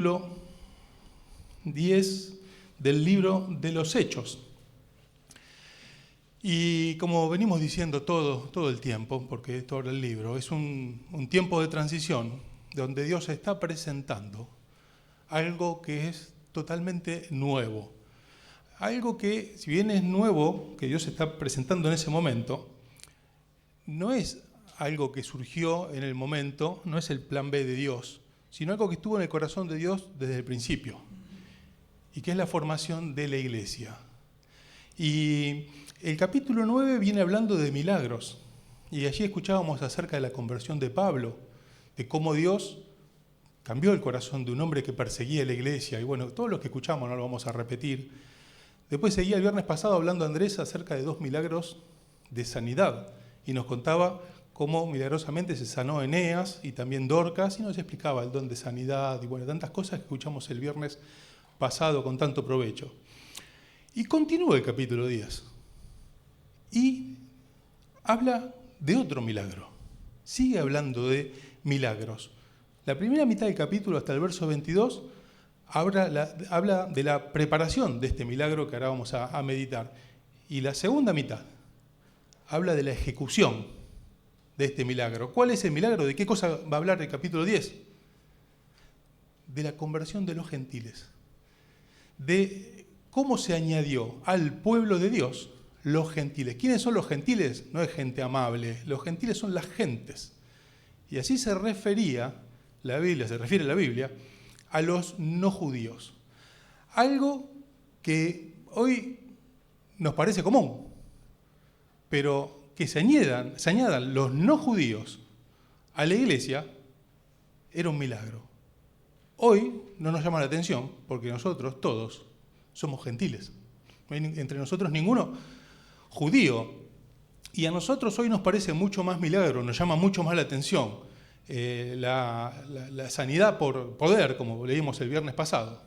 Capítulo 10 del libro de los Hechos. Y como venimos diciendo todo el tiempo, porque todo el libro es un tiempo de transición donde Dios está presentando algo que es totalmente nuevo. Algo que, si bien es nuevo, que Dios está presentando en ese momento, no es algo que surgió en el momento, no es el plan B de Dios, sino algo que estuvo en el corazón de Dios desde el principio, y que es la formación de la iglesia. Y el capítulo 9 viene hablando de milagros, y allí escuchábamos acerca de la conversión de Pablo, de cómo Dios cambió el corazón de un hombre que perseguía la iglesia, y bueno, todo lo que escuchamos no lo vamos a repetir. Después seguía el viernes pasado hablando Andrés acerca de 2 milagros de sanidad, y nos contaba cómo milagrosamente se sanó Eneas y también Dorcas, y nos explicaba el don de sanidad y bueno, tantas cosas que escuchamos el viernes pasado con tanto provecho. Y continúa el capítulo 10 y habla de otro milagro, sigue hablando de milagros. La primera mitad del capítulo hasta el verso 22 habla de la preparación de este milagro que ahora vamos a meditar, y la segunda mitad habla de la ejecución de este milagro. ¿Cuál es el milagro? ¿De qué cosa va a hablar el capítulo 10? De la conversión de los gentiles. De cómo se añadió al pueblo de Dios los gentiles. ¿Quiénes son los gentiles? No es gente amable. Los gentiles son las gentes. Y así se refiere la Biblia, a los no judíos. Algo que hoy nos parece común, pero que se añadan los no judíos a la iglesia, era un milagro. Hoy no nos llama la atención porque nosotros todos somos gentiles. No hay entre nosotros ninguno judío. Y a nosotros hoy nos parece mucho más milagro, nos llama mucho más la atención la sanidad por poder, como leímos el viernes pasado,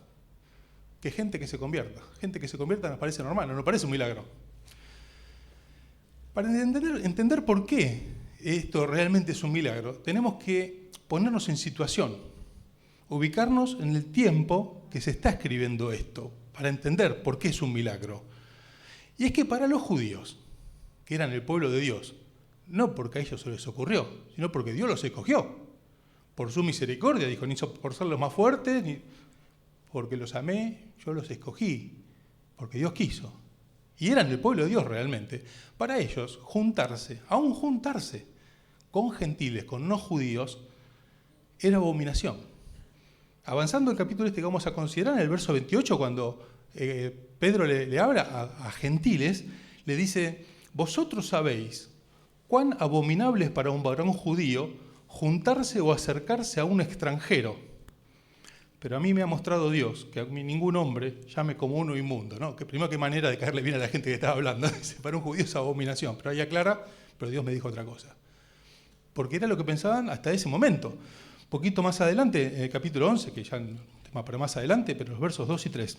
que gente que se convierta. Gente que se convierta nos parece normal, no nos parece un milagro. Para entender por qué esto realmente es un milagro, tenemos que ponernos en situación, ubicarnos en el tiempo que se está escribiendo esto, para entender por qué es un milagro. Y es que para los judíos, que eran el pueblo de Dios, no porque a ellos se les ocurrió, sino porque Dios los escogió. Por su misericordia, dijo, ni por ser los más fuertes, ni porque los amé, yo los escogí, porque Dios quiso. Y eran el pueblo de Dios realmente. Para ellos, aún juntarse con gentiles, con no judíos, era abominación. Avanzando el capítulo que vamos a considerar, en el verso 28, cuando Pedro le habla a gentiles, le dice, vosotros sabéis cuán abominable es para un varón judío juntarse o acercarse a un extranjero. Pero a mí me ha mostrado Dios que a mí ningún hombre llame como uno inmundo, ¿no? Que primero, qué manera de caerle bien a la gente que estaba hablando. Dice, para un judío es abominación. Pero ahí aclara, pero Dios me dijo otra cosa. Porque era lo que pensaban hasta ese momento. Un poquito más adelante, en el capítulo 11, que ya es un tema para más adelante, pero los versos 2 y 3.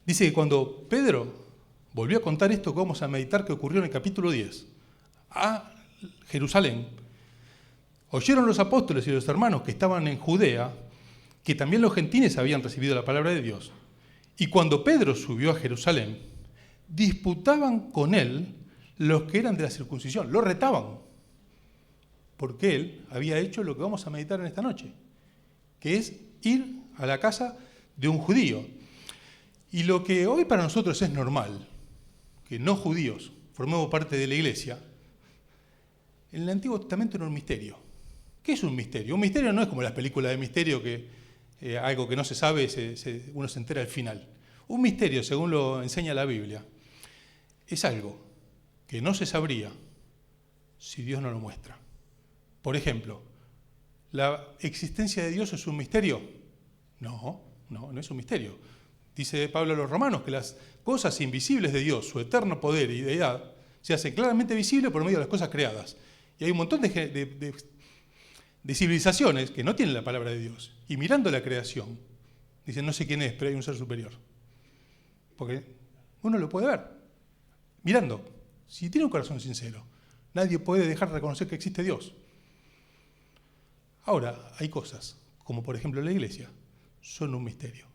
Dice que cuando Pedro volvió a contar esto que vamos a meditar que ocurrió en el capítulo 10, a Jerusalén, oyeron los apóstoles y los hermanos que estaban en Judea, que también los gentiles habían recibido la palabra de Dios. Y cuando Pedro subió a Jerusalén, disputaban con él los que eran de la circuncisión, lo retaban, porque él había hecho lo que vamos a meditar en esta noche, que es ir a la casa de un judío. Y lo que hoy para nosotros es normal, que no judíos formemos parte de la iglesia, en el Antiguo Testamento era un misterio. ¿Qué es un misterio? Un misterio no es como las películas de misterio que algo que no se sabe, uno se entera al final. Un misterio, según lo enseña la Biblia, es algo que no se sabría si Dios no lo muestra. Por ejemplo, ¿la existencia de Dios es un misterio? No es un misterio. Dice Pablo a los romanos que las cosas invisibles de Dios, su eterno poder y deidad, se hacen claramente visibles por medio de las cosas creadas. Y hay un montón de civilizaciones que no tienen la palabra de Dios. Y mirando la creación, dicen, no sé quién es, pero hay un ser superior. Porque uno lo puede ver, mirando. Si tiene un corazón sincero, nadie puede dejar de reconocer que existe Dios. Ahora, hay cosas como por ejemplo la iglesia, son un misterio,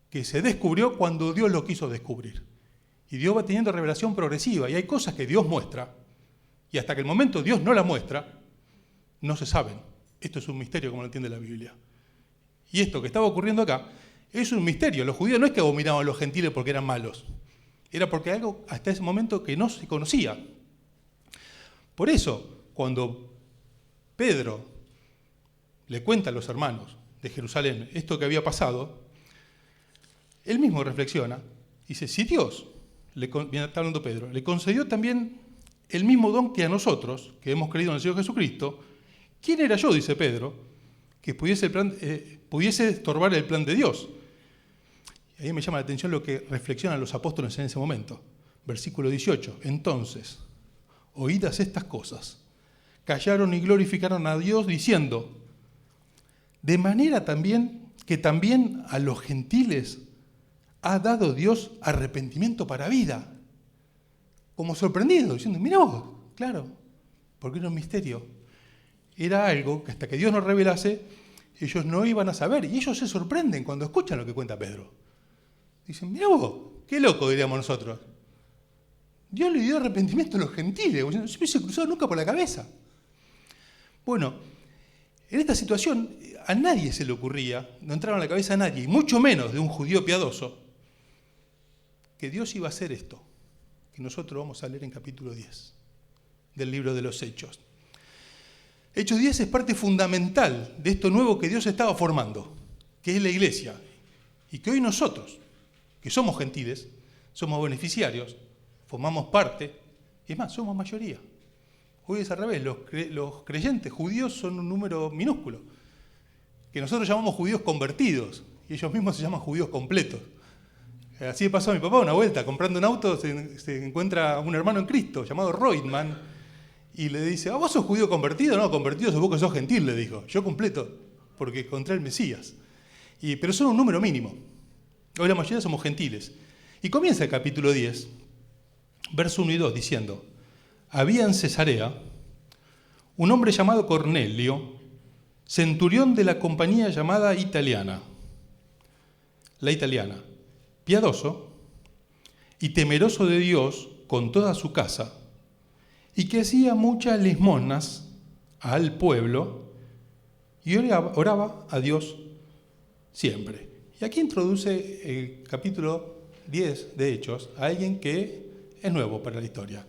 que se descubrió cuando Dios lo quiso descubrir. Y Dios va teniendo revelación progresiva, y hay cosas que Dios muestra, y hasta que el momento Dios no las muestra, no se saben. Esto es un misterio como lo entiende la Biblia. Y esto que estaba ocurriendo acá es un misterio. Los judíos no es que abominaban a los gentiles porque eran malos, era porque algo hasta ese momento que no se conocía. Por eso, cuando Pedro le cuenta a los hermanos de Jerusalén esto que había pasado, él mismo reflexiona, dice, si Dios, está hablando Pedro, le concedió también el mismo don que a nosotros, que hemos creído en el Señor Jesucristo, ¿quién era yo, dice Pedro, que pudiese estorbar el plan de Dios? Y ahí me llama la atención lo que reflexionan los apóstoles en ese momento. Versículo 18. Entonces, oídas estas cosas, callaron y glorificaron a Dios diciendo, de manera también que también a los gentiles ha dado Dios arrepentimiento para vida. Como sorprendido, diciendo, mira vos, claro, porque era un misterio. Era algo que hasta que Dios nos revelase, ellos no iban a saber. Y ellos se sorprenden cuando escuchan lo que cuenta Pedro. Dicen, mira vos, qué loco diríamos nosotros. Dios le dio arrepentimiento a los gentiles. No se hubiese cruzado nunca por la cabeza. Bueno, en esta situación a nadie se le ocurría, no entraba en la cabeza a nadie, y mucho menos de un judío piadoso, que Dios iba a hacer esto, que nosotros vamos a leer en capítulo 10 del libro de los Hechos. Hechos 10 es parte fundamental de esto nuevo que Dios estaba formando, que es la iglesia, y que hoy nosotros, que somos gentiles, somos beneficiarios, formamos parte, y es más, somos mayoría. Hoy es al revés, los creyentes judíos son un número minúsculo, que nosotros llamamos judíos convertidos, y ellos mismos se llaman judíos completos. Así le pasó a mi papá una vuelta, comprando un auto, se encuentra un hermano en Cristo llamado Reutemann, y le dice, ¿vos sos judío convertido? No, convertido sos vos que sos gentil, le dijo. Yo completo, porque encontré el Mesías. Pero son un número mínimo. Hoy la mayoría somos gentiles. Y comienza el capítulo 10, verso 1 y 2, diciendo, había en Cesarea un hombre llamado Cornelio, centurión de la compañía llamada Italiana, la italiana, piadoso y temeroso de Dios con toda su casa, y que hacía muchas limosnas al pueblo y oraba a Dios siempre. Y aquí introduce el capítulo 10 de Hechos a alguien que es nuevo para la historia.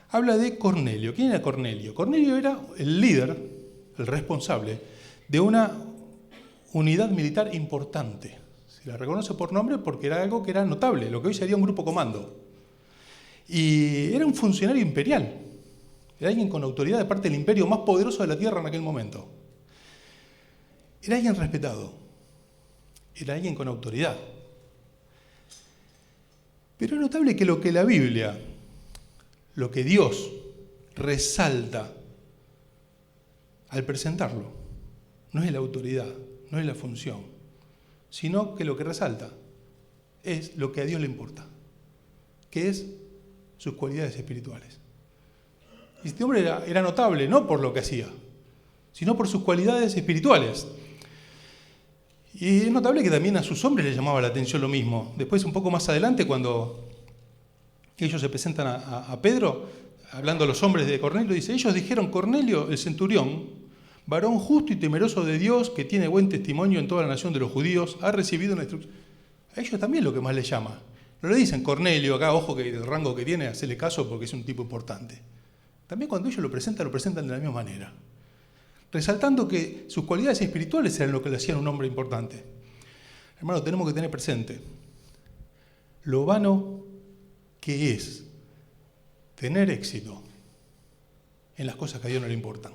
Habla de Cornelio. ¿Quién era Cornelio? Cornelio era el líder, el responsable de una unidad militar importante. Se la reconoce por nombre porque era algo que era notable, lo que hoy sería un grupo comando. Y era un funcionario imperial. Era alguien con autoridad de parte del imperio más poderoso de la tierra en aquel momento. Era alguien respetado. Era alguien con autoridad. Pero es notable que lo que la Biblia, lo que Dios resalta al presentarlo, no es la autoridad, no es la función, sino que lo que resalta es lo que a Dios le importa, que es sus cualidades espirituales. Y este hombre era notable no por lo que hacía, sino por sus cualidades espirituales. Y es notable que también a sus hombres les llamaba la atención lo mismo. Después, un poco más adelante, cuando ellos se presentan a Pedro, hablando a los hombres de Cornelio, dice, ellos dijeron, Cornelio, el centurión, varón justo y temeroso de Dios, que tiene buen testimonio en toda la nación de los judíos, ha recibido una instrucción. A ellos también lo que más les llama. No le dicen, Cornelio, acá, ojo, que el rango que tiene, hacele caso porque es un tipo importante. También cuando ellos lo presentan de la misma manera, resaltando que sus cualidades espirituales eran lo que le hacían un hombre importante. Hermano, tenemos que tener presente lo vano que es tener éxito en las cosas que a Dios no le importan.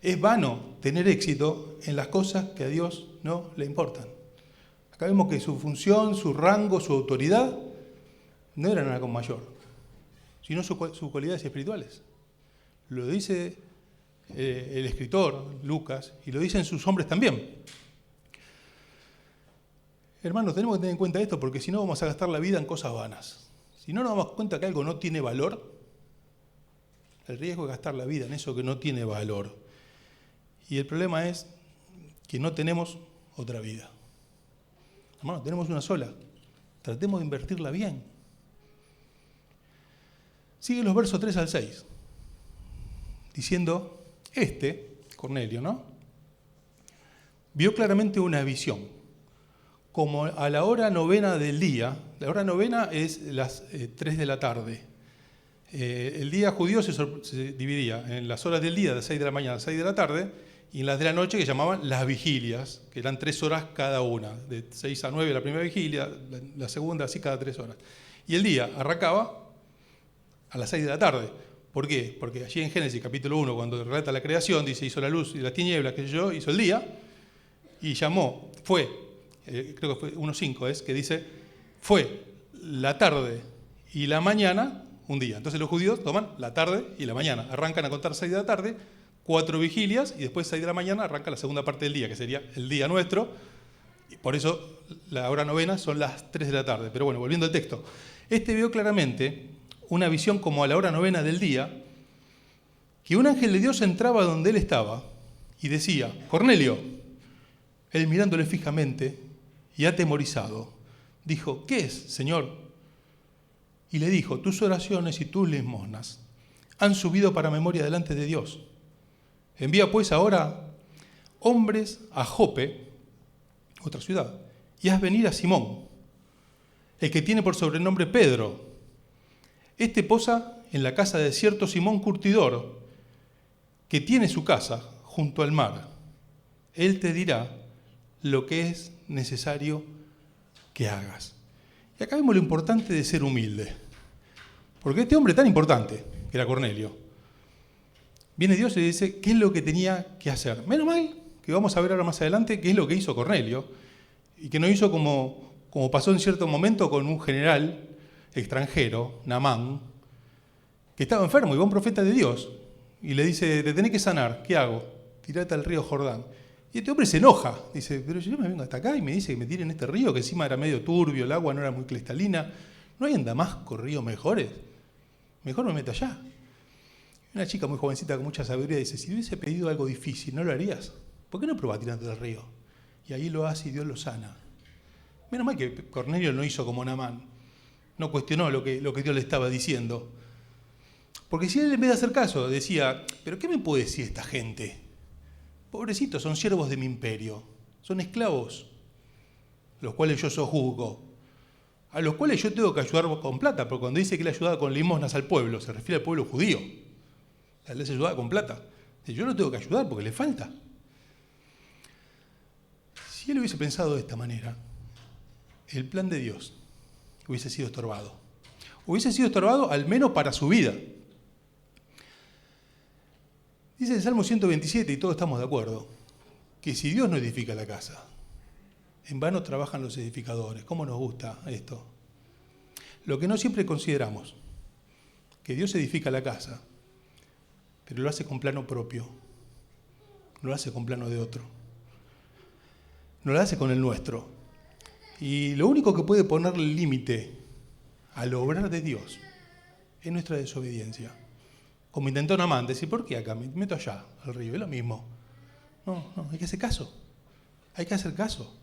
Es vano tener éxito en las cosas que a Dios no le importan. Acá vemos que su función, su rango, su autoridad no eran algo mayor, sino sus cualidades espirituales. Lo dice el escritor Lucas y lo dicen sus hombres también. Hermanos, tenemos que tener en cuenta esto porque si no vamos a gastar la vida en cosas vanas. Si no nos damos cuenta que algo no tiene valor, el riesgo es gastar la vida en eso que no tiene valor. Y el problema es que no tenemos otra vida. Hermano, tenemos una sola. Tratemos de invertirla bien. Sigue los versos 3 al 6, diciendo, Cornelio, ¿no? Vio claramente una visión, como a la hora novena del día. La hora novena es las 3 de la tarde. El día judío se dividía en las horas del día, de 6 de la mañana a 6 de la tarde, y en las de la noche, que llamaban las vigilias, que eran 3 horas cada una, de 6 a 9 la primera vigilia, la segunda así cada 3 horas. Y el día arrancaba a las 6 de la tarde. ¿Por qué? Porque allí en Génesis capítulo 1, cuando relata la creación, dice, hizo la luz y las tinieblas, que yo, hizo el día, y llamó, creo que fue 1.5, que dice, fue la tarde y la mañana un día. Entonces los judíos toman la tarde y la mañana, arrancan a contar 6 de la tarde, 4 vigilias, y después 6 de la mañana arranca la segunda parte del día, que sería el día nuestro, y por eso la hora novena son las 3 de la tarde. Pero bueno, volviendo al texto, vio claramente una visión como a la hora novena del día, que un ángel de Dios entraba donde él estaba y decía, Cornelio. Él mirándole fijamente y atemorizado, dijo, ¿qué es, Señor? Y le dijo, tus oraciones y tus limosnas han subido para memoria delante de Dios. Envía pues ahora hombres a Jope, otra ciudad, y haz venir a Simón, el que tiene por sobrenombre Pedro. Posa en la casa de cierto Simón Curtidor, que tiene su casa junto al mar. Él te dirá lo que es necesario que hagas. Y acá vemos lo importante de ser humilde. Porque este hombre tan importante, que era Cornelio, viene Dios y le dice qué es lo que tenía que hacer. Menos mal que vamos a ver ahora más adelante qué es lo que hizo Cornelio, y que no hizo como pasó en cierto momento con un general extranjero, Naamán, que estaba enfermo y va un profeta de Dios y le dice, te tenés que sanar, ¿qué hago? Tirate al río Jordán. Y este hombre se enoja, dice, pero yo me vengo hasta acá y me dice que me tire en este río, que encima era medio turbio, el agua no era muy cristalina. ¿No hay en Damasco ríos mejores? Mejor me meto allá. Una chica muy jovencita con mucha sabiduría dice, si hubiese pedido algo difícil, ¿no lo harías? ¿Por qué no probás tirando del río? Y ahí lo hace y Dios lo sana. Menos mal que Cornelio no hizo como Naamán, no cuestionó lo que Dios le estaba diciendo. Porque si él en vez de hacer caso decía, ¿pero qué me puede decir esta gente? Pobrecitos, son siervos de mi imperio, son esclavos, los cuales yo sojuzgo, a los cuales yo tengo que ayudar con plata, porque cuando dice que le ayudaba con limosnas al pueblo, se refiere al pueblo judío. Él les ayudaba con plata. Yo lo tengo que ayudar porque le falta. Si él hubiese pensado de esta manera, el plan de Dios hubiese sido estorbado. Hubiese sido estorbado al menos para su vida. Dice el Salmo 127, y todos estamos de acuerdo, que si Dios no edifica la casa, en vano trabajan los edificadores. ¿Cómo nos gusta esto? Lo que no siempre consideramos, que Dios edifica la casa, pero lo hace con plano propio, no lo hace con plano de otro, no lo hace con el nuestro. Y lo único que puede ponerle límite al obrar de Dios es nuestra desobediencia. Como intentó Naamán, decir, ¿por qué acá? Me meto allá, al río, es lo mismo. No, hay que hacer caso. Hay que hacer caso.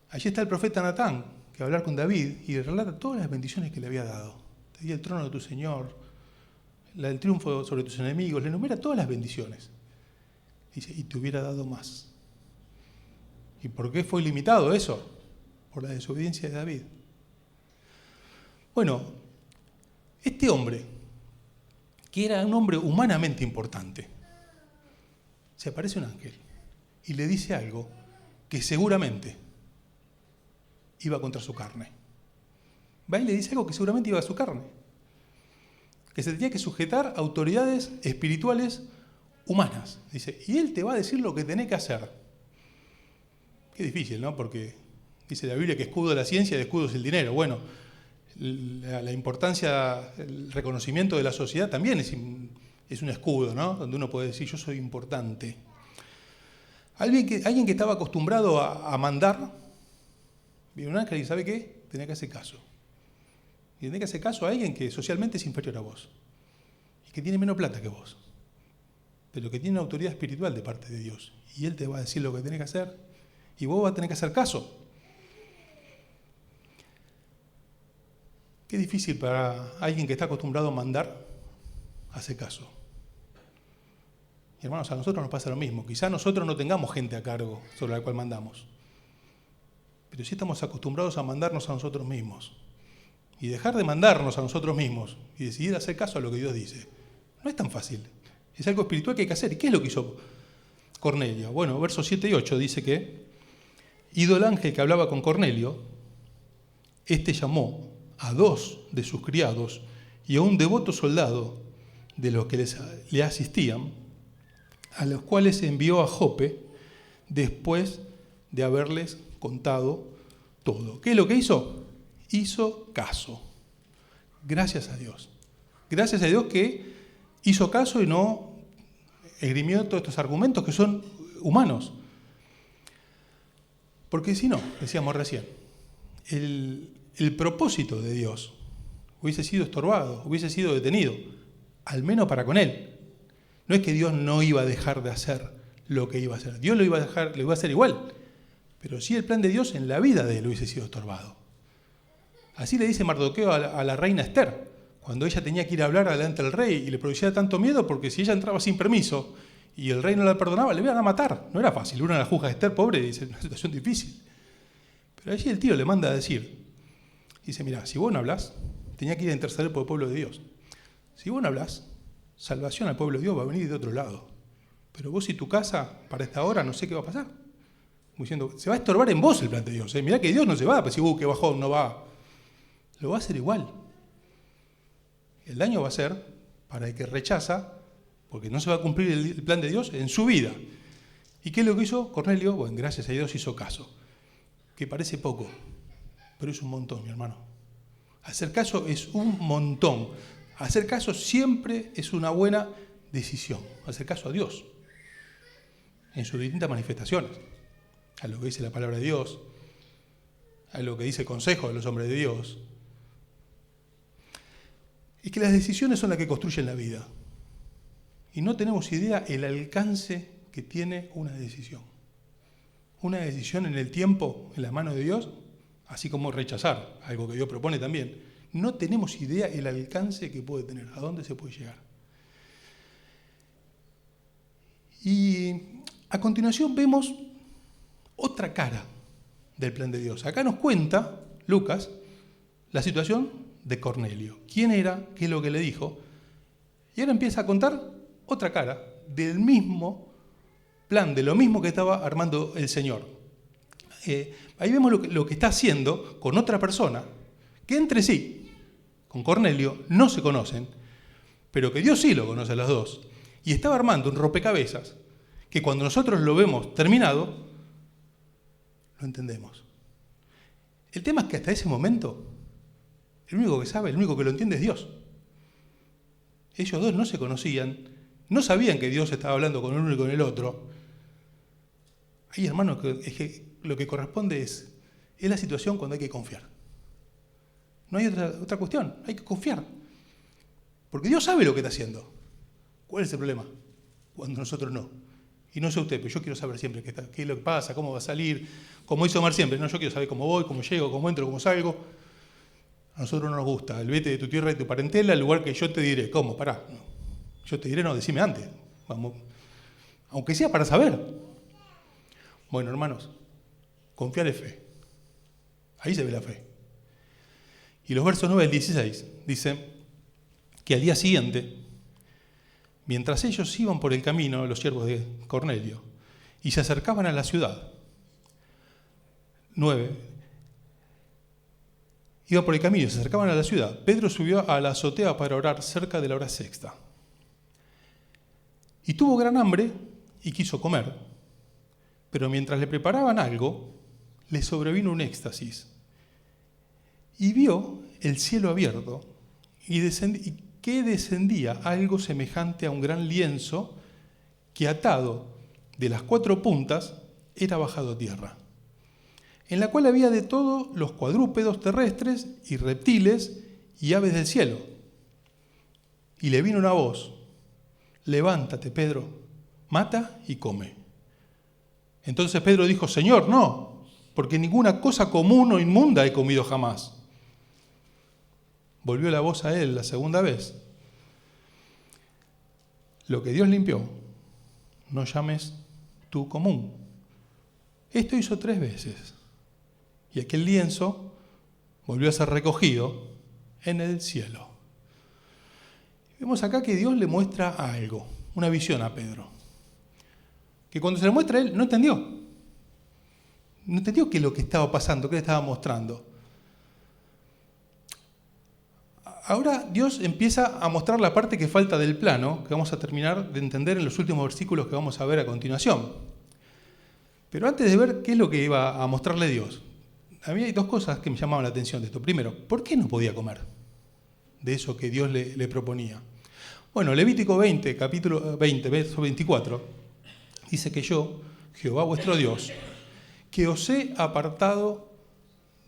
Allí está el profeta Natán, que va a hablar con David y relata todas las bendiciones que le había dado. Te di el trono de tu Señor, el triunfo sobre tus enemigos, le enumera todas las bendiciones. Dice, y te hubiera dado más. ¿Y por qué fue limitado eso? Por la desobediencia de David. Bueno, este hombre, que era un hombre humanamente importante, se aparece un ángel y le dice algo que seguramente iba contra su carne. Va y le dice algo que seguramente iba a su carne. Que se tenía que sujetar a autoridades espirituales humanas. Dice, y él te va a decir lo que tenés que hacer. Qué difícil, ¿no? Porque dice la Biblia que escudo de la ciencia y el escudo es el dinero. Bueno, la importancia, el reconocimiento de la sociedad también es un escudo, ¿no? Donde uno puede decir, yo soy importante. Alguien que estaba acostumbrado a mandar, viene un ángel y ¿sabe qué? Tenés que hacer caso. Y tenés que hacer caso a alguien que socialmente es inferior a vos y que tiene menos plata que vos. pero que tiene una autoridad espiritual de parte de Dios. Y Él te va a decir lo que tenés que hacer y vos vas a tener que hacer caso. Qué difícil para alguien que está acostumbrado a mandar, hacer caso. Y hermanos, a nosotros nos pasa lo mismo. Quizá nosotros no tengamos gente a cargo sobre la cual mandamos. Pero sí estamos acostumbrados a mandarnos a nosotros mismos. Y dejar de mandarnos a nosotros mismos y decidir hacer caso a lo que Dios dice. No es tan fácil. Es algo espiritual que hay que hacer. ¿Y qué es lo que hizo Cornelio? Bueno, versos 7 y 8 dice que, ido el ángel que hablaba con Cornelio, este llamó a 2 de sus criados y a un devoto soldado de los que le asistían, a los cuales envió a Jope después de haberles contado todo. ¿Qué es lo que hizo? Hizo caso. Gracias a Dios. Gracias a Dios que hizo caso y no esgrimió todos estos argumentos que son humanos. Porque si no, decíamos recién, el propósito de Dios hubiese sido estorbado, hubiese sido detenido, al menos para con Él. No es que Dios no iba a dejar de hacer lo que iba a hacer. Dios lo iba a hacer igual. Pero sí el plan de Dios en la vida de él hubiese sido estorbado. Así le dice Mardoqueo a la reina Esther, cuando ella tenía que ir a hablar delante del rey y le producía tanto miedo porque si ella entraba sin permiso y el rey no la perdonaba, le iban a matar. No era fácil. Una de las juzga de Esther, pobre, dice, una situación difícil. Pero allí el tío le manda a decir, dice, mira, si vos no hablás, tenía que ir a interceder por el pueblo de Dios. Si vos no hablás, salvación al pueblo de Dios va a venir de otro lado. Pero vos y tu casa, para esta hora, no sé qué va a pasar. Como diciendo, se va a estorbar en vos el plan de Dios. Mirá que Dios no se va, pues si que bajó, no va. Lo va a hacer igual. El daño va a ser para el que rechaza, porque no se va a cumplir el plan de Dios en su vida. ¿Y qué es lo que hizo Cornelio? Bueno, gracias a Dios hizo caso. Que parece poco, pero es un montón, mi hermano. Hacer caso es un montón. Hacer caso siempre es una buena decisión. Hacer caso a Dios en sus distintas manifestaciones. A lo que dice la palabra de Dios, a lo que dice el consejo de los hombres de Dios. Es que las decisiones son las que construyen la vida. Y no tenemos idea el alcance que tiene una decisión. Una decisión en el tiempo, en las manos de Dios, así como rechazar, algo que Dios propone también. No tenemos idea el alcance que puede tener, a dónde se puede llegar. Y a continuación vemos otra cara del plan de Dios. Acá nos cuenta Lucas la situación de Cornelio. ¿Quién era? ¿Qué es lo que le dijo? Y ahora empieza a contar otra cara del mismo plan, de lo mismo que estaba armando el Señor. Ahí vemos lo que está haciendo con otra persona, que entre sí, con Cornelio, no se conocen, pero que Dios sí lo conoce a los dos. Y estaba armando un rompecabezas que cuando nosotros lo vemos terminado, lo entendemos. El tema es que hasta ese momento, el único que sabe, el único que lo entiende es Dios. Ellos dos no se conocían, no sabían que Dios estaba hablando con uno y con el otro. Ahí, hermanos, es que lo que corresponde es la situación cuando hay que confiar. No hay otra cuestión, hay que confiar. Porque Dios sabe lo que está haciendo. ¿Cuál es el problema? Cuando nosotros no. Y no sé usted, pero yo quiero saber siempre qué es lo que pasa, cómo va a salir, como hizo Omar siempre. No, yo quiero saber cómo voy, cómo llego, cómo entro, cómo salgo. A nosotros no nos gusta el vete de tu tierra y tu parentela, el lugar que yo te diré. ¿Cómo? Pará. No. Yo te diré, no, decime antes. Vamos. Aunque sea para saber. Bueno, hermanos, confiar es fe. Ahí se ve la fe. Y los versos 9 al 16 dicen que al día siguiente, mientras ellos iban por el camino, los siervos de Cornelio, y se acercaban a la ciudad, 9, iban por el camino y se acercaban a la ciudad, Pedro subió a la azotea para orar cerca de la hora sexta. Y tuvo gran hambre y quiso comer, pero mientras le preparaban algo, le sobrevino un éxtasis. Y vio el cielo abierto y que descendía algo semejante a un gran lienzo que atado de las 4 puntas era bajado a tierra, en la cual había de todo los cuadrúpedos terrestres y reptiles y aves del cielo. Y le vino una voz: levántate, Pedro, mata y come. Entonces Pedro dijo, Señor, no, porque ninguna cosa común o inmunda he comido jamás. Volvió la voz a él la segunda vez. Lo que Dios limpió, no llames tú común. Esto hizo 3 veces. Y aquel lienzo volvió a ser recogido en el cielo. Vemos acá que Dios le muestra algo, una visión a Pedro. Que cuando se le muestra a él, no entendió. No entendió qué es lo que estaba pasando, qué le estaba mostrando. Ahora Dios empieza a mostrar la parte que falta del plano, que vamos a terminar de entender en los últimos versículos que vamos a ver a continuación. Pero antes de ver qué es lo que iba a mostrarle Dios, a mí hay 2 cosas que me llamaban la atención de esto. Primero, ¿por qué no podía comer de eso que Dios le proponía? Bueno, Levítico 20, capítulo 20, verso 24, dice que yo, Jehová vuestro Dios, que os he apartado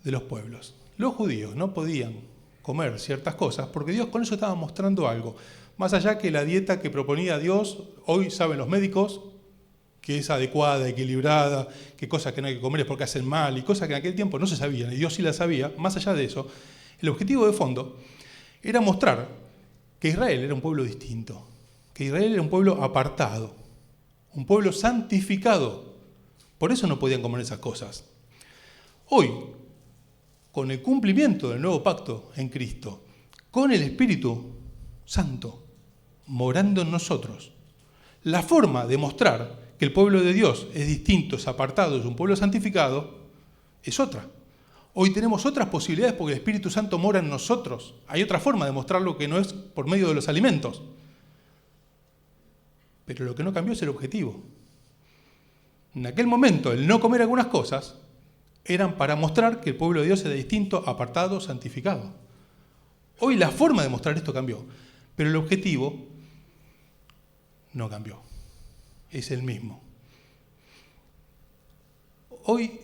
de los pueblos. Los judíos no podían comer ciertas cosas porque Dios con eso estaba mostrando algo. Más allá que la dieta que proponía Dios, hoy saben los médicos que es adecuada, equilibrada, que cosas que no hay que comer es porque hacen mal y cosas que en aquel tiempo no se sabían y Dios sí las sabía. Más allá de eso, el objetivo de fondo era mostrar que Israel era un pueblo distinto, que Israel era un pueblo apartado, un pueblo santificado. Por eso no podían comer esas cosas. Hoy, con el cumplimiento del nuevo pacto en Cristo, con el Espíritu Santo morando en nosotros, la forma de mostrar que el pueblo de Dios es distinto, es apartado, es un pueblo santificado, es otra. Hoy tenemos otras posibilidades porque el Espíritu Santo mora en nosotros. Hay otra forma de mostrarlo que no es por medio de los alimentos. Pero lo que no cambió es el objetivo. En aquel momento, el no comer algunas cosas eran para mostrar que el pueblo de Dios era distinto, apartado, santificado. Hoy la forma de mostrar esto cambió, pero el objetivo no cambió. Es el mismo. Hoy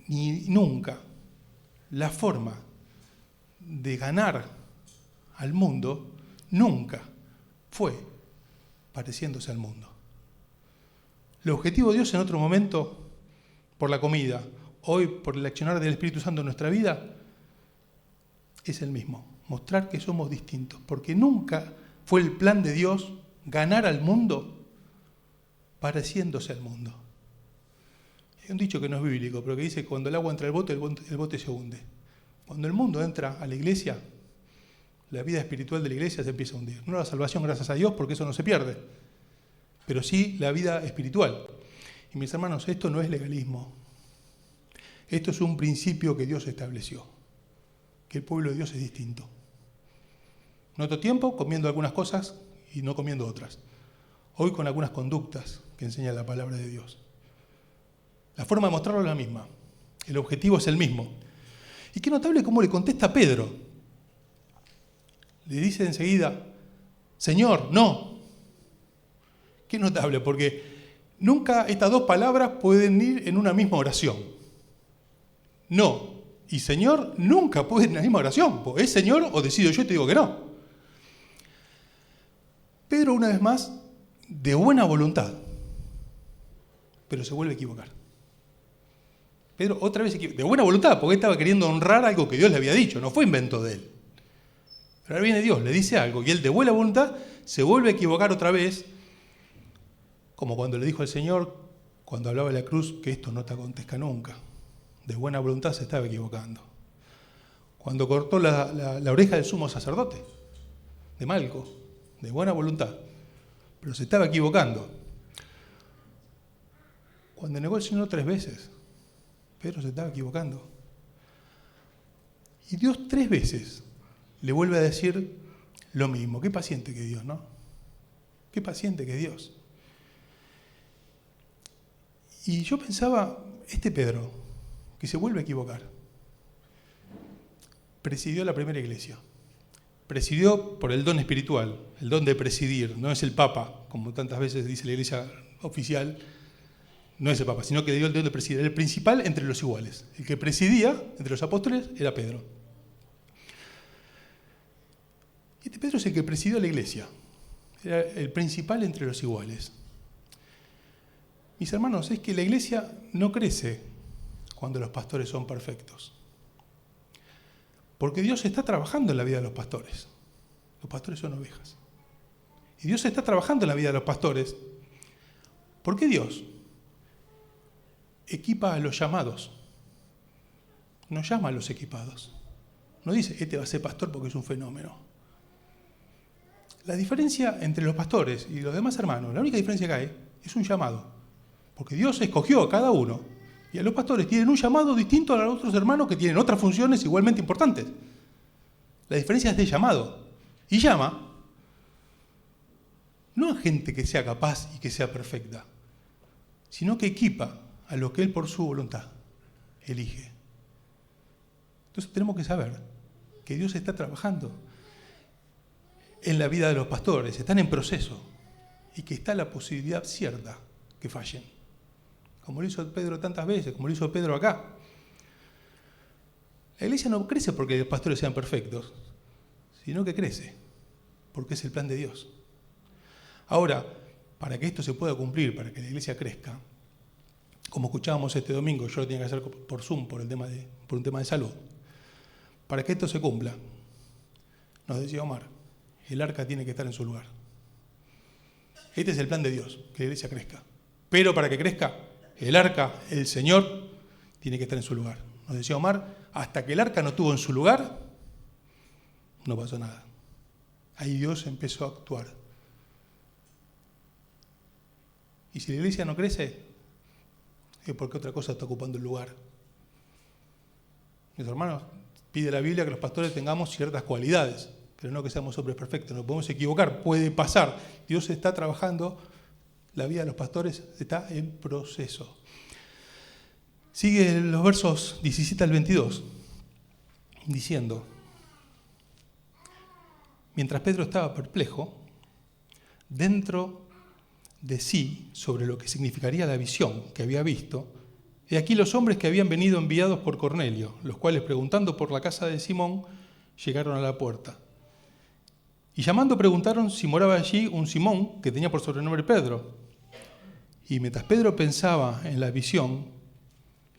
ni nunca la forma de ganar al mundo nunca fue pareciéndose al mundo. El objetivo de Dios en otro momento, por la comida, hoy por el accionar del Espíritu Santo en nuestra vida, es el mismo. Mostrar que somos distintos, porque nunca fue el plan de Dios ganar al mundo pareciéndose al mundo. Hay un dicho que no es bíblico, pero que dice que cuando el agua entra al bote, el bote se hunde. Cuando el mundo entra a la iglesia, la vida espiritual de la iglesia se empieza a hundir. No la salvación, gracias a Dios, porque eso no se pierde, pero sí la vida espiritual. Y mis hermanos, esto no es legalismo. Esto es un principio que Dios estableció, que el pueblo de Dios es distinto. En otro tiempo, comiendo algunas cosas y no comiendo otras. Hoy con algunas conductas que enseña la palabra de Dios. La forma de mostrarlo es la misma. El objetivo es el mismo. Y qué notable cómo le contesta Pedro. Le dice enseguida, Señor, no. Qué notable, porque nunca estas 2 palabras pueden ir en una misma oración. No y Señor nunca pueden ir en la misma oración. ¿Es Señor o decido yo y te digo que no? Pedro, una vez más, de buena voluntad, pero se vuelve a equivocar. Pedro otra vez de buena voluntad, porque estaba queriendo honrar algo que Dios le había dicho, no fue invento de él. Pero ahora viene Dios, le dice algo, y él de buena voluntad se vuelve a equivocar otra vez, como cuando le dijo al Señor, cuando hablaba de la cruz, que esto no te acontezca nunca. De buena voluntad se estaba equivocando. Cuando cortó la oreja del sumo sacerdote, de Malco, de buena voluntad, pero se estaba equivocando. Cuando negó al Señor 3 veces, Pedro se estaba equivocando. Y Dios 3 veces le vuelve a decir lo mismo. Qué paciente que Dios, ¿no? Qué paciente que Dios. Y yo pensaba, este Pedro, que se vuelve a equivocar, presidió la primera iglesia. Presidió por el don espiritual, el don de presidir. No es el Papa, como tantas veces dice la iglesia oficial, no es el Papa, sino que le dio el don de presidir. El principal entre los iguales. El que presidía entre los apóstoles era Pedro. Y este Pedro es el que presidió la iglesia. era el principal entre los iguales. Mis hermanos, es que la iglesia no crece cuando los pastores son perfectos. Porque Dios está trabajando en la vida de los pastores. Los pastores son ovejas. Y Dios está trabajando en la vida de los pastores. ¿Por qué Dios equipa a los llamados? No llama a los equipados. No dice, este va a ser pastor porque es un fenómeno. La diferencia entre los pastores y los demás hermanos, la única diferencia que hay, es un llamado. Porque Dios escogió a cada uno. Y a los pastores tienen un llamado distinto a los otros hermanos que tienen otras funciones igualmente importantes. La diferencia es de llamado. Y llama no a gente que sea capaz y que sea perfecta, sino que equipa a lo que Él por su voluntad elige. Entonces tenemos que saber que Dios está trabajando en la vida de los pastores, están en proceso y que está la posibilidad cierta que fallen. Como lo hizo Pedro tantas veces, como lo hizo Pedro acá. La iglesia no crece porque los pastores sean perfectos, sino que crece porque es el plan de Dios. Ahora, para que esto se pueda cumplir, para que la iglesia crezca, como escuchábamos este domingo, yo lo tenía que hacer por Zoom por un tema de salud, para que esto se cumpla, nos decía Omar, el arca tiene que estar en su lugar. Este es el plan de Dios, que la iglesia crezca. Pero para que crezca, el arca, el Señor, tiene que estar en su lugar. Nos decía Omar, hasta que el arca no estuvo en su lugar, no pasó nada. Ahí Dios empezó a actuar. Y si la iglesia no crece, es porque otra cosa está ocupando el lugar. Mis hermanos, pide la Biblia que los pastores tengamos ciertas cualidades, pero no que seamos hombres perfectos. No podemos equivocar, puede pasar. Dios está trabajando, la vida de los pastores está en proceso. Sigue los versos 17 al 22, diciendo, mientras Pedro estaba perplejo, dentro de sí sobre lo que significaría la visión que había visto, he aquí los hombres que habían venido enviados por Cornelio, los cuales preguntando por la casa de Simón, llegaron a la puerta. Y llamando preguntaron si moraba allí un Simón, que tenía por sobrenombre Pedro. Y mientras Pedro pensaba en la visión,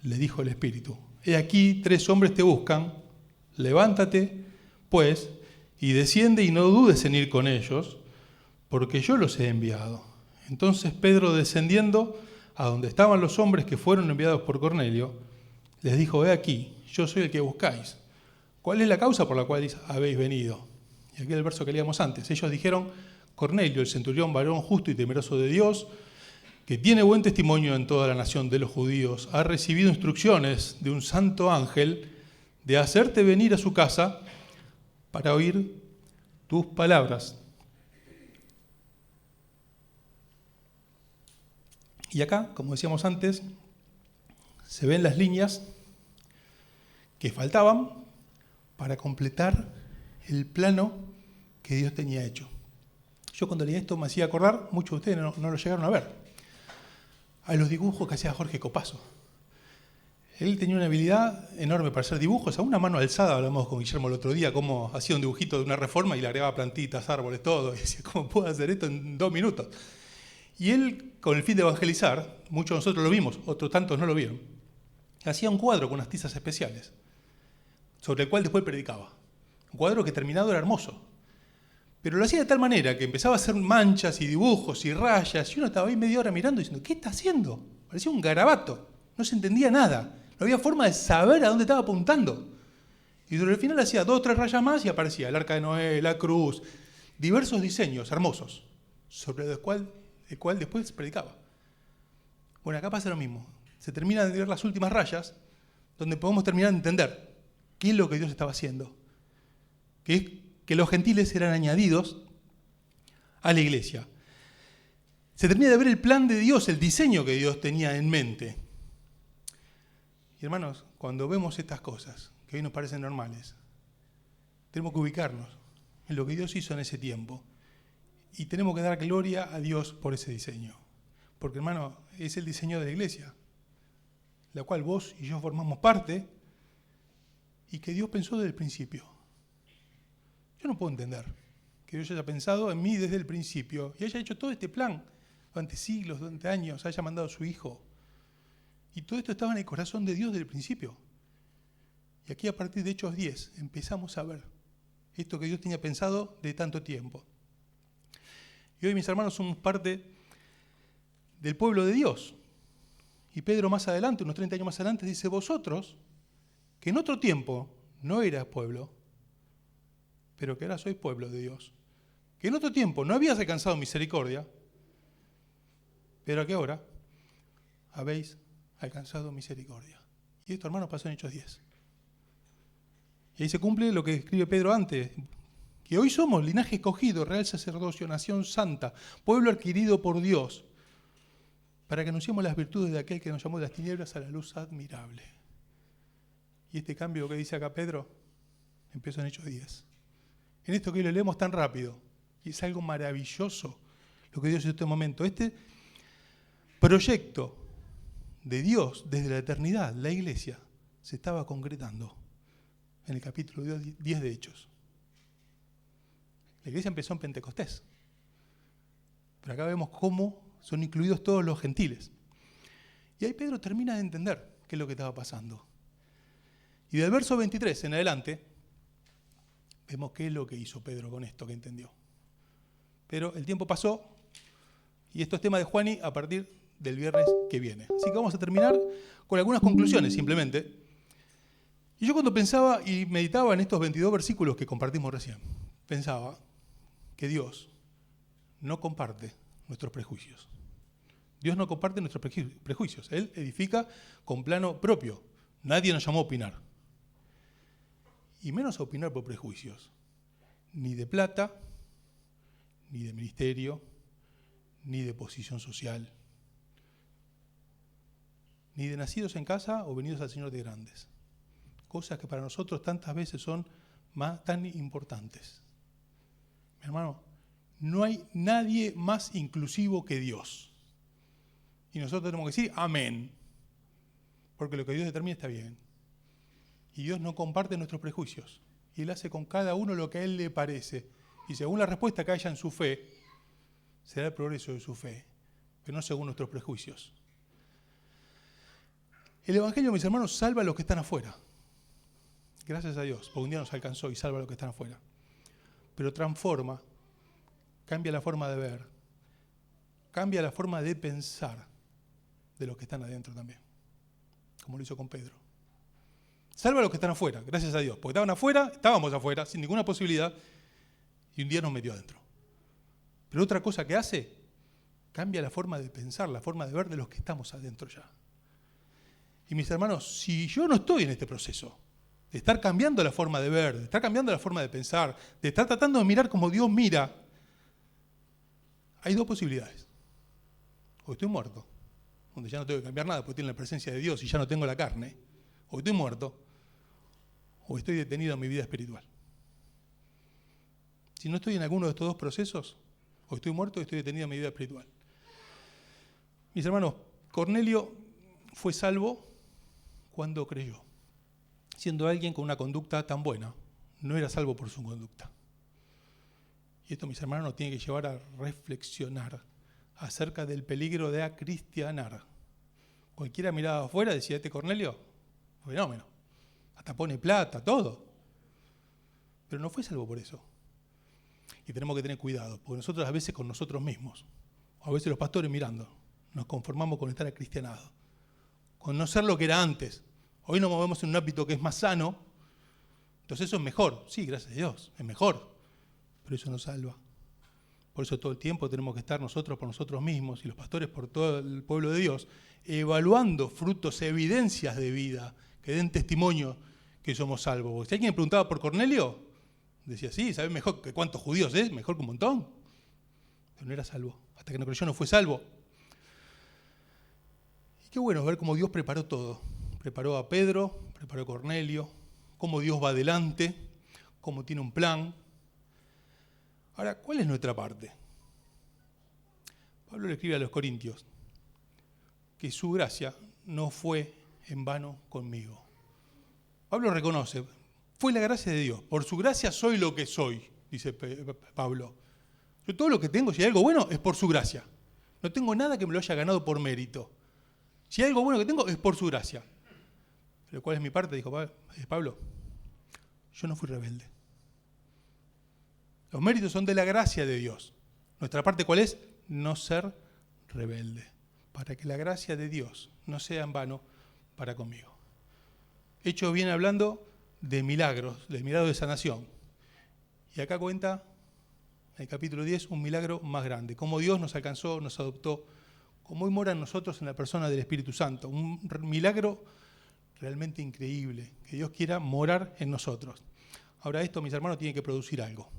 le dijo el Espíritu, he aquí 3 hombres te buscan, levántate, pues, y desciende y no dudes en ir con ellos, porque yo los he enviado. Entonces Pedro, descendiendo a donde estaban los hombres que fueron enviados por Cornelio, les dijo, he aquí, yo soy el que buscáis. ¿Cuál es la causa por la cual habéis venido? Y aquí el verso que leíamos antes. Ellos dijeron, Cornelio, el centurión varón justo y temeroso de Dios, que tiene buen testimonio en toda la nación de los judíos, ha recibido instrucciones de un santo ángel de hacerte venir a su casa para oír tus palabras. Y acá, como decíamos antes, se ven las líneas que faltaban para completar el plano que Dios tenía hecho. Yo cuando leí esto me hacía acordar, muchos de ustedes no lo llegaron a ver, a los dibujos que hacía Jorge Copazo. Él tenía una habilidad enorme para hacer dibujos, a una mano alzada, hablamos con Guillermo el otro día, cómo hacía un dibujito de una reforma y le agregaba plantitas, árboles, todo, y decía, ¿cómo puedo hacer esto en 2 minutos? Y él, con el fin de evangelizar, muchos de nosotros lo vimos, otros tantos no lo vieron, hacía un cuadro con unas tizas especiales, sobre el cual después predicaba. Un cuadro que terminado era hermoso, pero lo hacía de tal manera que empezaba a hacer manchas y dibujos y rayas, y uno estaba ahí media hora mirando diciendo, ¿qué está haciendo? Parecía un garabato, no se entendía nada, no había forma de saber a dónde estaba apuntando. Y sobre el final hacía 2 o 3 rayas más y aparecía el arca de Noé, la cruz, diversos diseños hermosos, sobre el cual después predicaba. Bueno, acá pasa lo mismo. Se termina de ver las últimas rayas, donde podemos terminar de entender qué es lo que Dios estaba haciendo. Que los gentiles eran añadidos a la iglesia. Se termina de ver el plan de Dios, el diseño que Dios tenía en mente. Y hermanos, cuando vemos estas cosas, que hoy nos parecen normales, tenemos que ubicarnos en lo que Dios hizo en ese tiempo. Y tenemos que dar gloria a Dios por ese diseño. Porque, hermano, es el diseño de la iglesia, la cual vos y yo formamos parte, y que Dios pensó desde el principio. Yo no puedo entender que Dios haya pensado en mí desde el principio y haya hecho todo este plan durante siglos, durante años, haya mandado a su Hijo. Y todo esto estaba en el corazón de Dios desde el principio. Y aquí a partir de Hechos 10 empezamos a ver esto que Dios tenía pensado de tanto tiempo. Y hoy, mis hermanos, somos parte del pueblo de Dios. Y Pedro más adelante, unos 30 años más adelante, dice: vosotros, que en otro tiempo no eras pueblo, pero que ahora sois pueblo de Dios. Que en otro tiempo no habías alcanzado misericordia, pero que ahora habéis alcanzado misericordia. Y esto, hermanos, pasó en Hechos 10. Y ahí se cumple lo que escribe Pedro antes, que hoy somos linaje escogido, real sacerdocio, nación santa, pueblo adquirido por Dios, para que anunciemos las virtudes de aquel que nos llamó de las tinieblas a la luz admirable. Y este cambio que dice acá Pedro, empezó en Hechos 10. En esto que hoy lo leemos tan rápido, y es algo maravilloso lo que Dios hizo en este momento. Este proyecto de Dios desde la eternidad, la iglesia, se estaba concretando en el capítulo 10 de Hechos. La iglesia empezó en Pentecostés, pero acá vemos cómo son incluidos todos los gentiles. Y ahí Pedro termina de entender qué es lo que estaba pasando. Y del verso 23 en adelante, vemos qué es lo que hizo Pedro con esto que entendió. Pero el tiempo pasó, y esto es tema de Juani a partir del viernes que viene. Así que vamos a terminar con algunas conclusiones simplemente. Y yo cuando pensaba y meditaba en estos 22 versículos que compartimos recién, pensaba que Dios no comparte nuestros prejuicios. Dios no comparte nuestros prejuicios. Él edifica con plano propio. Nadie nos llamó a opinar. Y menos a opinar por prejuicios. Ni de plata, ni de ministerio, ni de posición social, ni de nacidos en casa o venidos al Señor de grandes. Cosas que para nosotros tantas veces son tan importantes. Mi hermano, no hay nadie más inclusivo que Dios. Y nosotros tenemos que decir amén. Porque lo que Dios determina está bien. Y Dios no comparte nuestros prejuicios. Y Él hace con cada uno lo que a Él le parece. Y según la respuesta que haya en su fe, será el progreso de su fe. Pero no según nuestros prejuicios. El Evangelio, mis hermanos, salva a los que están afuera. Gracias a Dios, porque un día nos alcanzó y salva a los que están afuera. Pero transforma, cambia la forma de ver, cambia la forma de pensar de los que están adentro también, como lo hizo con Pedro. Salva a los que están afuera, gracias a Dios, porque estábamos afuera, sin ninguna posibilidad, y un día nos metió adentro. Pero otra cosa que hace, cambia la forma de pensar, la forma de ver de los que estamos adentro ya. Y mis hermanos, si yo no estoy en este proceso, de estar cambiando la forma de ver, de estar cambiando la forma de pensar, de estar tratando de mirar como Dios mira, hay dos posibilidades. O estoy muerto, donde ya no tengo que cambiar nada porque tiene la presencia de Dios y ya no tengo la carne. O estoy muerto, o estoy detenido en mi vida espiritual. Si no estoy en alguno de estos dos procesos, o estoy muerto o estoy detenido en mi vida espiritual. Mis hermanos, Cornelio fue salvo cuando creyó. Siendo alguien con una conducta tan buena, no era salvo por su conducta. Y esto, mis hermanos, nos tiene que llevar a reflexionar acerca del peligro de acristianar. Cualquiera miraba afuera decía, este Cornelio, fenómeno, hasta pone plata, todo. Pero no fue salvo por eso. Y tenemos que tener cuidado, porque nosotros a veces con nosotros mismos, o a veces los pastores mirando, nos conformamos con estar acristianados, con no ser lo que era antes. Hoy nos movemos en un ámbito que es más sano, entonces eso es mejor. Sí, gracias a Dios, es mejor, pero eso no salva. Por eso todo el tiempo tenemos que estar nosotros por nosotros mismos y los pastores por todo el pueblo de Dios, evaluando frutos, evidencias de vida, que den testimonio que somos salvos. Porque si alguien me preguntaba por Cornelio, decía, sí, ¿sabes mejor que cuántos judíos es? Mejor que un montón. Pero no era salvo. Hasta que no creyó no fue salvo. Y qué bueno ver cómo Dios preparó todo. Preparó a Pedro, preparó a Cornelio, cómo Dios va adelante, cómo tiene un plan. Ahora, ¿cuál es nuestra parte? Pablo le escribe a los Corintios que su gracia no fue en vano conmigo. Pablo reconoce, fue la gracia de Dios. Por su gracia soy lo que soy. dice Pablo. Yo todo lo que tengo, si hay algo bueno, es por su gracia. No tengo nada que me lo haya ganado por mérito. Si hay algo bueno que tengo, es por su gracia. Pero ¿cuál es mi parte? Dijo Pablo. Yo no fui rebelde. Los méritos son de la gracia de Dios. Nuestra parte, ¿cuál es? No ser rebelde. Para que la gracia de Dios no sea en vano para conmigo. Hechos viene hablando de milagros de sanación. Y acá cuenta, en el capítulo 10, un milagro más grande. Cómo Dios nos alcanzó, nos adoptó, cómo hoy mora en nosotros en la persona del Espíritu Santo. Un milagro realmente increíble, que Dios quiera morar en nosotros. Ahora esto, mis hermanos, tiene que producir algo.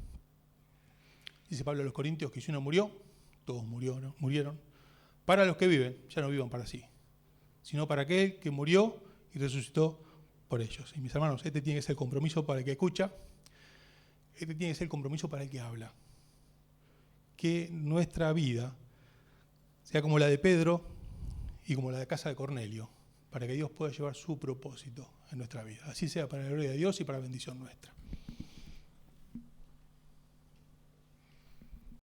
Dice Pablo a los Corintios que si uno murió, todos murieron. Para los que viven, ya no vivan para sí, sino para aquel que murió y resucitó por ellos. Y mis hermanos, este tiene que ser el compromiso para el que escucha, este tiene que ser el compromiso para el que habla. Que nuestra vida sea como la de Pedro y como la de casa de Cornelio, para que Dios pueda llevar su propósito en nuestra vida. Así sea para la gloria de Dios y para la bendición nuestra.